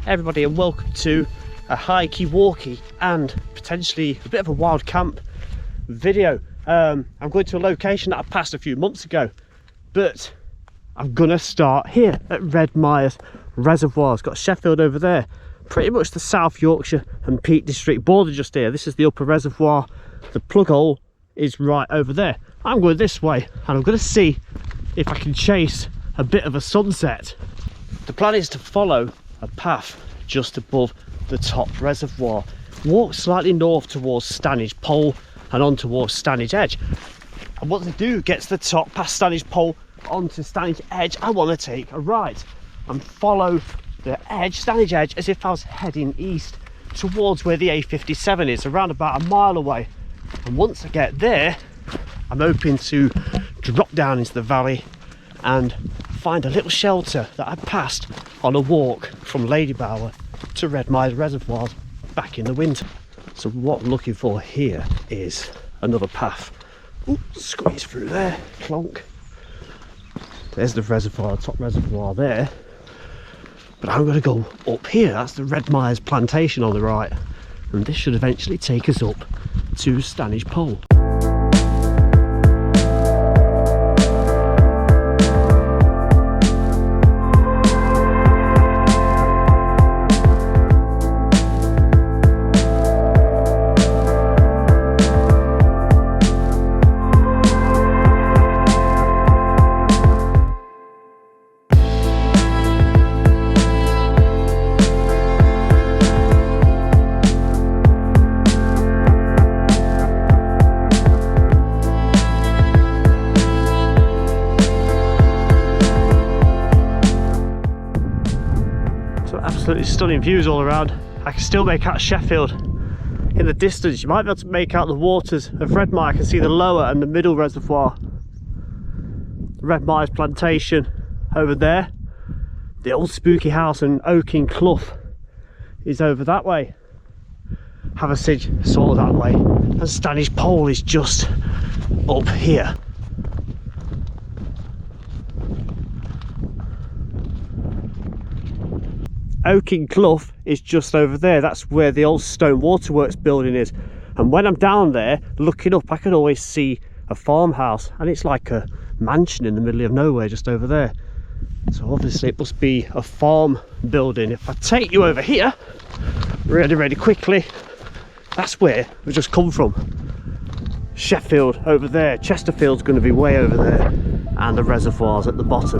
everybody, and welcome to a hikey, walkie, and potentially a bit of a wild camp video. I'm going to a location that I passed a few months ago, but I'm gonna start here at Redmire Reservoirs. Got Sheffield over there, pretty much the South Yorkshire and Peak District border just here. This is the upper reservoir. The plug hole is right over there. I'm going this way, and I'm going to see if I can chase a bit of a sunset. The plan is to follow a path just above the top reservoir, walk slightly north towards Stanage Pole and on towards Stanage Edge. And once I do get to the top, past Stanage Pole onto Stanage Edge, I want to take a right and follow the edge, Stanage Edge, as if I was heading east towards where the A57 is, around about a mile away. And once I get there, I'm hoping to drop down into the valley and find a little shelter that I passed on a walk from Ladybower to Redmire Reservoirs back in the winter. So what I'm looking for here is another path. Ooh, squeeze through there, clonk. There's the reservoir, top reservoir there. But I'm going to go up here. That's the Redmire's plantation on the right, and this should eventually take us up to Stanage Pole. Absolutely stunning views all around. I can still make out Sheffield in the distance. You might be able to make out the waters of Redmire. I can see the lower and the middle reservoir. Redmire's plantation over there. The old spooky house and Oaking Clough is over that way. Haversidge sort of that way. And Stanage Pole is just up here. Oaking Clough is just over there. That's where the old stone waterworks building is. And when I'm down there looking up, I can always see a farmhouse, and it's like a mansion in the middle of nowhere just over there. So obviously it must be a farm building. If I take you over here really quickly, that's where we just come from. Sheffield over there. Chesterfield's going to be way over there, and the reservoirs at the bottom.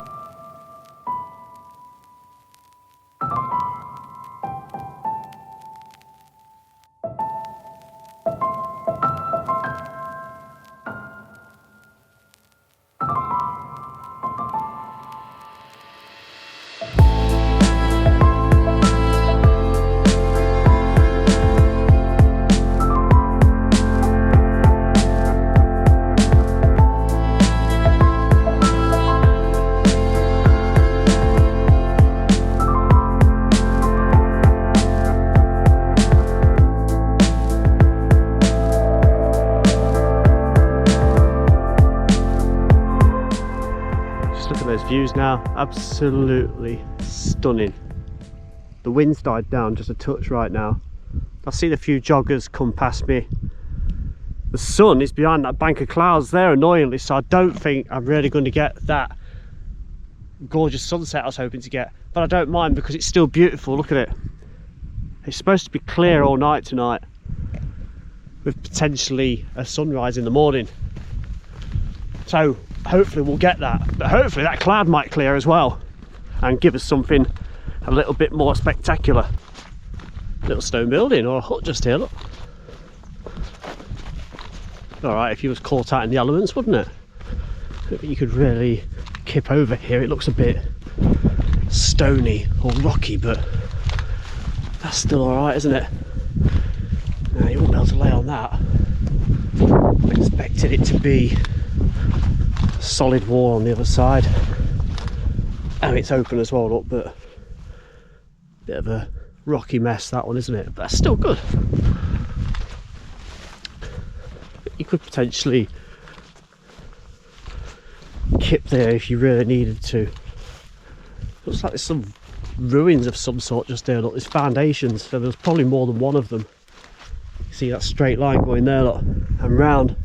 Those views now, absolutely stunning. The wind's died down just a touch right now. I've seen a few joggers come past me. The sun is behind that bank of clouds there, annoyingly, so I don't think I'm really going to get that gorgeous sunset I was hoping to get, but I don't mind because it's still beautiful. Look at it. It's supposed to be clear all night tonight, with potentially a sunrise in the morning. So hopefully we'll get that, but hopefully that cloud might clear as well and give us something a little bit more spectacular. Little stone building or a hut just here, look. Alright, if you was caught out in the elements, wouldn't it? You could really kip over here. It looks a bit stony or rocky, but that's still alright, isn't it? No, you won't be able to lay on that. I expected it to be solid wall on the other side, and it's open as well, look, but bit of a rocky mess that one, isn't it? But that's still good. You could potentially kip there if you really needed to. Looks like there's some ruins of some sort just there. Look, there's foundations, so there's probably more than one of them. See that straight line going there, look, and round.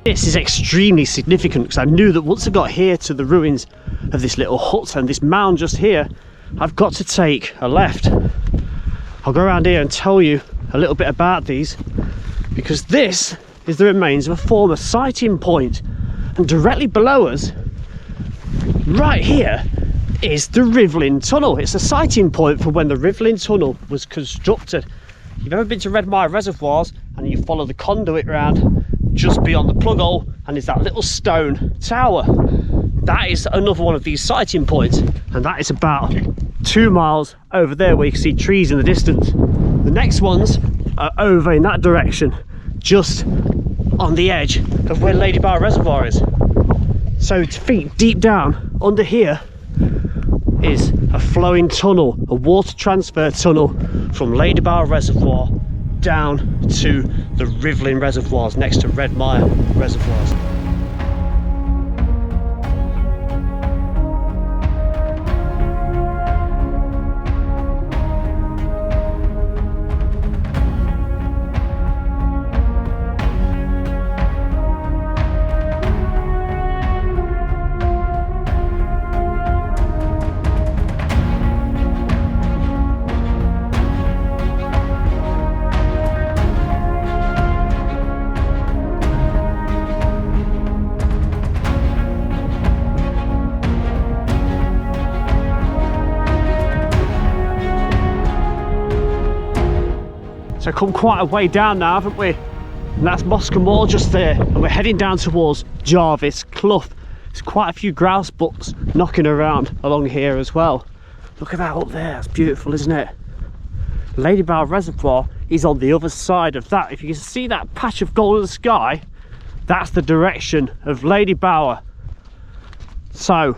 This is extremely significant because I knew that once I got here to the ruins of this little hut and this mound just here, I've got to take a left. I'll go around here and tell you a little bit about these, because this is the remains of a former sighting point, and directly below us, right here, is the Rivlin Tunnel. It's a sighting point for when the Rivlin Tunnel was constructed. If you've ever been to Redmire Reservoirs and you follow the conduit round, just beyond the plug hole, and is that little stone tower. That is another one of these sighting points, and that is about 2 miles over there where you can see trees in the distance. The next ones are over in that direction, just on the edge of where Ladybower Reservoir is. So feet deep down under here is a flowing tunnel, a water transfer tunnel from Ladybower Reservoir down to the Rivlin Reservoirs next to Redmire Reservoirs. So come quite a way down now, haven't we? And that's Moscow Moor just there, and we're heading down towards Jarvis Clough. There's quite a few grouse bucks knocking around along here as well. Look at that up there, that's beautiful, isn't it? Ladybower Reservoir is on the other side of that. If you can see that patch of golden sky, that's the direction of Ladybower. So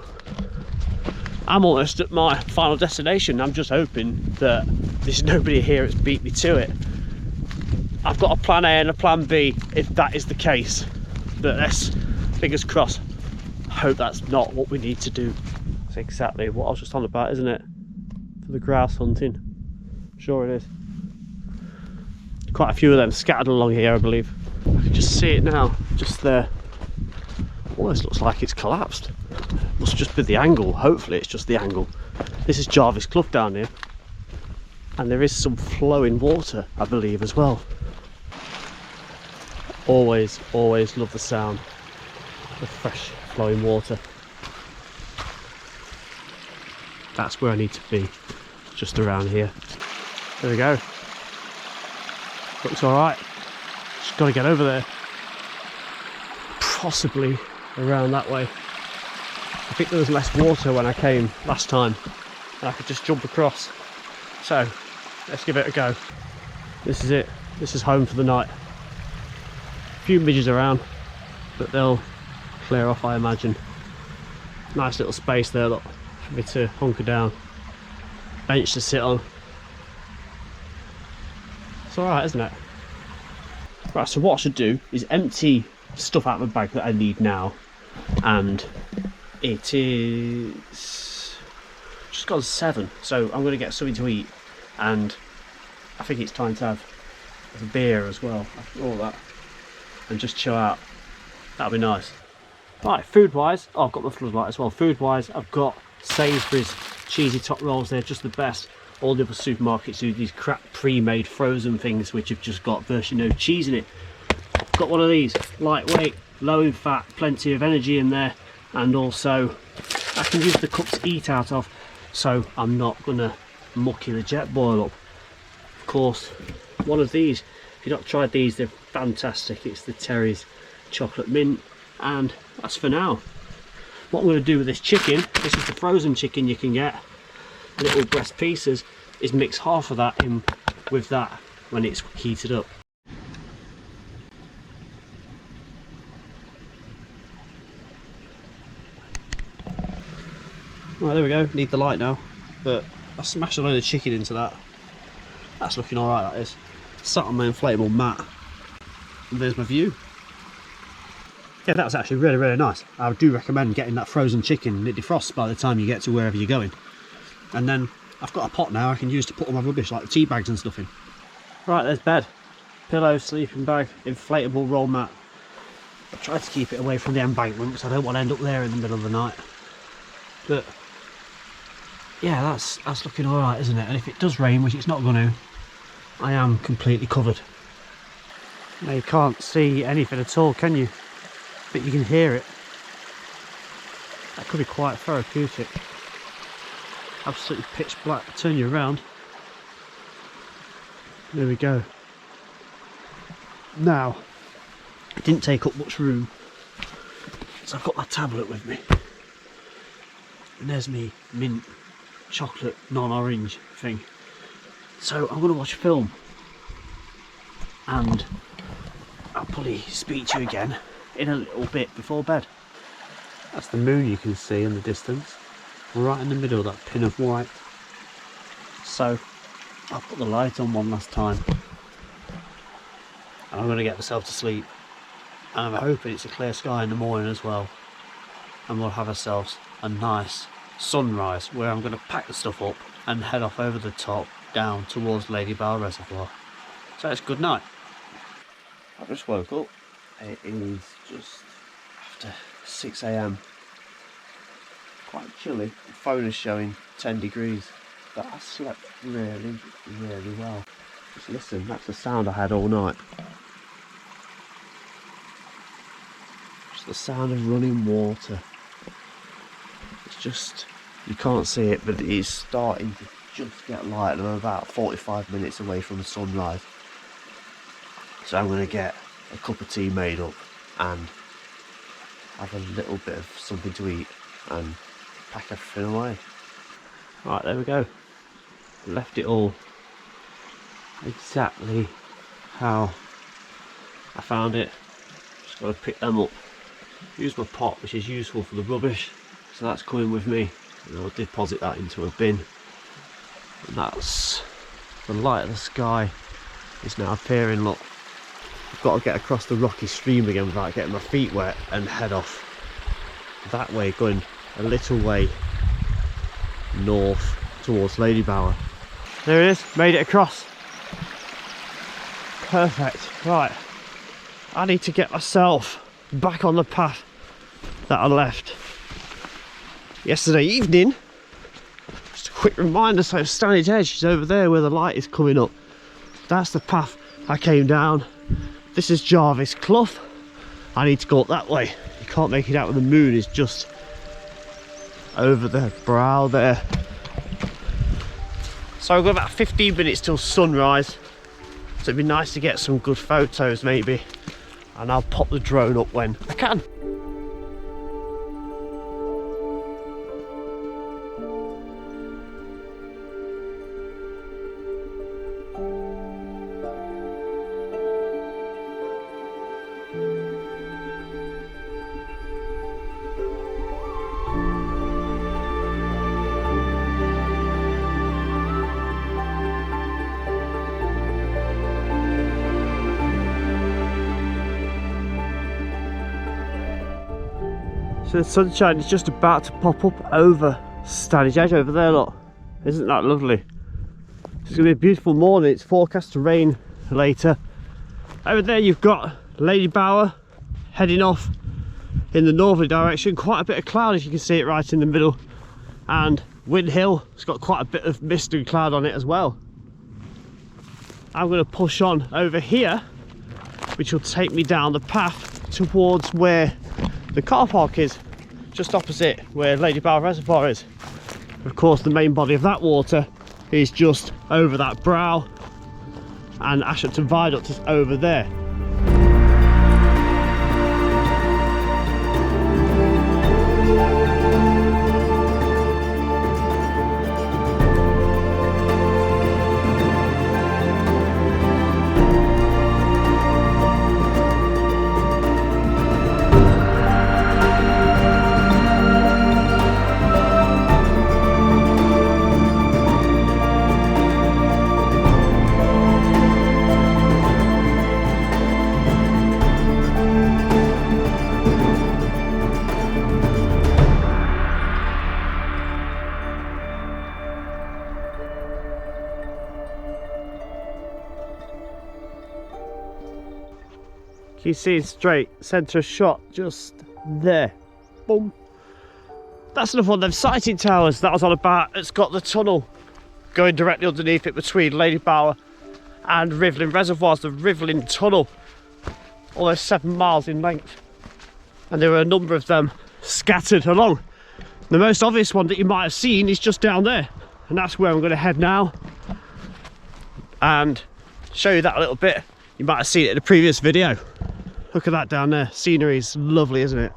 I'm almost at my final destination. I'm just hoping that there's nobody here that's beat me to it. I've got a plan A and a plan B if that is the case, but let's, fingers crossed, hope that's not what we need to do. That's exactly what I was just on about, isn't it? For the grouse hunting. Sure it is. Quite a few of them scattered along here, I believe. I can just see it now, just there. Almost looks like it's collapsed. Must just be the angle. Hopefully it's just the angle. This is Jarvis Clough down here, and there is some flowing water, I believe, as well. Always love the sound of fresh flowing water. That's where I need to be, just around here. There we go. Looks alright. Just got to get over there. Possibly around that way. I think there was less water when I came last time, and I could just jump across. So let's give it a go. This is it. This is home for the night. A few midges around, but they'll clear off, I imagine. Nice little space there, look, for me to hunker down. Bench to sit on. It's alright, isn't it? Right, so what I should do is empty stuff out of my bag that I need now, and it is just gone 7, so I'm going to get something to eat, and I think it's time to have a beer as well after all that, and just chill out. That'll be nice. Right, food wise, oh, I've got my floodlight as well. Food wise, I've got Sainsbury's cheesy top rolls. They're just the best. All the other supermarkets do these crap pre-made frozen things which have just got virtually no cheese in it. Got one of these, lightweight, low in fat, plenty of energy in there, and also I can use the cup to eat out of. so I'm not gonna mucky the jet boil up. Of course, one of these, if you've not tried these, they're fantastic. It's the Terry's chocolate mint, and that's for now. What I'm going to do with this chicken, this is the frozen chicken you can get, little breast pieces, is mix half of that in with that when it's heated up. Right, there we go, need the light now, but I smashed a load of chicken into that. That's looking alright, that is. Sat on my inflatable mat, and there's my view. Yeah, that was actually really, really nice. I do recommend getting that frozen chicken, and it defrosts by the time you get to wherever you're going. And then I've got a pot now I can use to put all my rubbish, like the tea bags and stuff in. Right, there's bed. Pillow, sleeping bag, inflatable roll mat. I tried to keep it away from the embankment because I don't want to end up there in the middle of the night. But yeah, that's looking alright, isn't it? And if it does rain, which it's not going to, I am completely covered. Now you can't see anything at all, can you? But you can hear it. That could be quite therapeutic. Absolutely pitch black. Turn you around. There we go. Now, it didn't take up much room, so I've got my tablet with me. And there's me mint chocolate non-orange thing. So I'm going to watch a film, and I'll probably speak to you again in a little bit before bed. That's the moon you can see in the distance, right in the middle of that pin of white. So I'll put the light on one last time, and I'm going to get myself to sleep, and I'm hoping it's a clear sky in the morning as well, and we'll have ourselves a nice sunrise where I'm going to pack the stuff up and head off over the top down towards Ladybower Reservoir. So it's good night. I just woke up. It is just after 6 AM. Quite chilly. The phone is showing 10 degrees, but I slept really, really well. Just listen, that's the sound I had all night. Just the sound of running water. It's just, you can't see it, but it is starting to just get light, and I'm about 45 minutes away from the sunrise. So I'm going to get a cup of tea made up and have a little bit of something to eat and pack everything away. Right, there we go. Left it all exactly how I found it. Just got to pick them up. Use my pot, which is useful for the rubbish, so that's coming with me, and I'll deposit that into a bin. And that's the light of the sky is now appearing. Look, I've got to get across the rocky stream again without getting my feet wet and head off that way, going a little way north towards Ladybower. There it is, made it across. Perfect. Right, I need to get myself back on the path that I left yesterday evening. Just a quick reminder, so Stanage Edge is over there where the light is coming up. That's the path I came down. This is Jarvis Clough. I need to go up that way. You can't make it out when the moon is just over the brow there. So I've got about 15 minutes till sunrise, so it'd be nice to get some good photos maybe, and I'll pop the drone up when I can. So the sunshine is just about to pop up over Stanage Edge over there, look. Isn't that lovely? It's going to be a beautiful morning. It's forecast to rain later. Over there you've got Ladybower heading off in the northerly direction. Quite a bit of cloud, if you can see it right in the middle. And Wind Hill, it's got quite a bit of mist and cloud on it as well. I'm going to push on over here, which will take me down the path towards where the car park is, just opposite where Ladybower Reservoir is. Of course, the main body of that water is just over that brow, and Ashton Viaduct is over there. You see straight centre shot just there. Boom. That's another one of them sighting towers that I was on about. It's got the tunnel going directly underneath it between Ladybower and Rivelin Reservoirs, the Rivelin tunnel, almost 7 miles in length, and there are a number of them scattered along. The most obvious one that you might have seen is just down there, and that's where I'm going to head now and show you that a little bit. You might have seen it in a previous video. Look at that down there. Scenery is lovely, isn't it?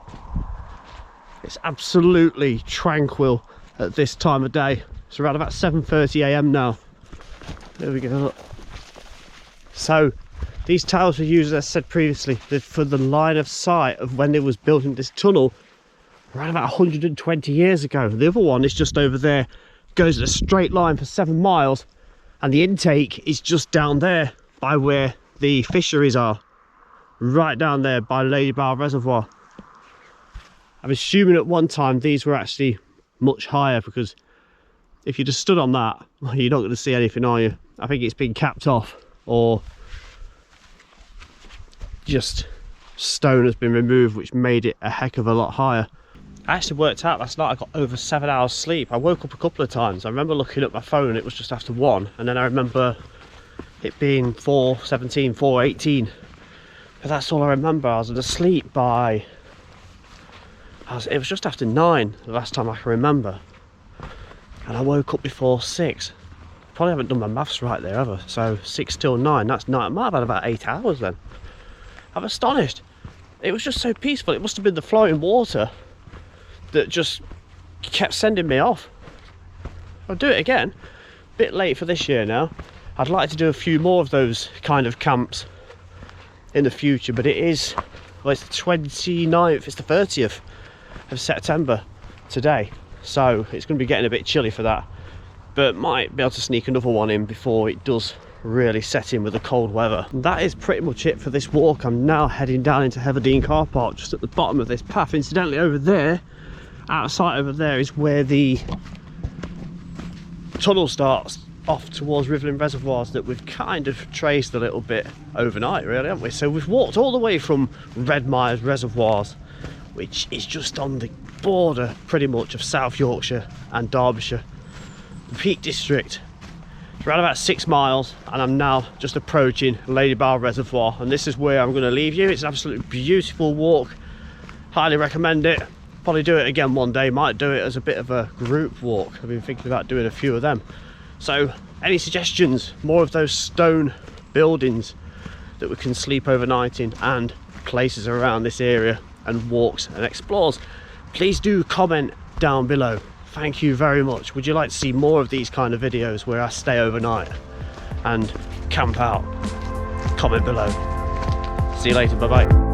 It's absolutely tranquil at this time of day. It's around about 7:30 AM now. There we go. Look. So these towers were used, as I said previously, for the line of sight of when they was building this tunnel around about 120 years ago. The other one is just over there, goes in a straight line for 7 miles, and the intake is just down there by where the fisheries are, right down there by Ladybower Reservoir. I'm assuming at one time these were actually much higher, because if you just stood on that, well, you're not going to see anything, are you? I think it's been capped off, or just stone has been removed, which made it a heck of a lot higher. I actually worked out last night I got over 7 hours sleep. I woke up a couple of times. I remember looking at my phone, it was just after 1, and then I remember it being 4:17, 4:18. But that's all I remember. I was asleep by, it was just after 9 the last time I can remember, and I woke up before 6. Probably haven't done my maths right there ever. So 6 till 9, that's 9. I might have had about 8 hours then. I'm astonished. It was just so peaceful. It must have been the flowing water that just kept sending me off. I'll do it again. Bit late for this year now. I'd like to do a few more of those kind of camps in the future, but it is, well, it's the 29th, it's the 30th of September today, so it's going to be getting a bit chilly for that, but might be able to sneak another one in before it does really set in with the cold weather. And that is pretty much it for this walk. I'm now heading down into Heatherdean car park, just at the bottom of this path. Incidentally, over there, out of sight over there, is where the tunnel starts off towards Rivelin Reservoirs that we've kind of traced a little bit overnight, really, haven't we? So we've walked all the way from Redmire Reservoirs, which is just on the border pretty much of South Yorkshire and Derbyshire, the Peak District. It's around about 6 miles, and I'm now just approaching Ladybower Reservoir, and this is where I'm going to leave you. It's an absolutely beautiful walk, highly recommend it. Probably do it again one day, might do it as a bit of a group walk. I've been thinking about doing a few of them. So any suggestions, more of those stone buildings that we can sleep overnight in, and places around this area and walks and explores, please do comment down below. Thank you very much. Would you like to see more of these kind of videos where I stay overnight and camp out? Comment below. See you later, bye bye.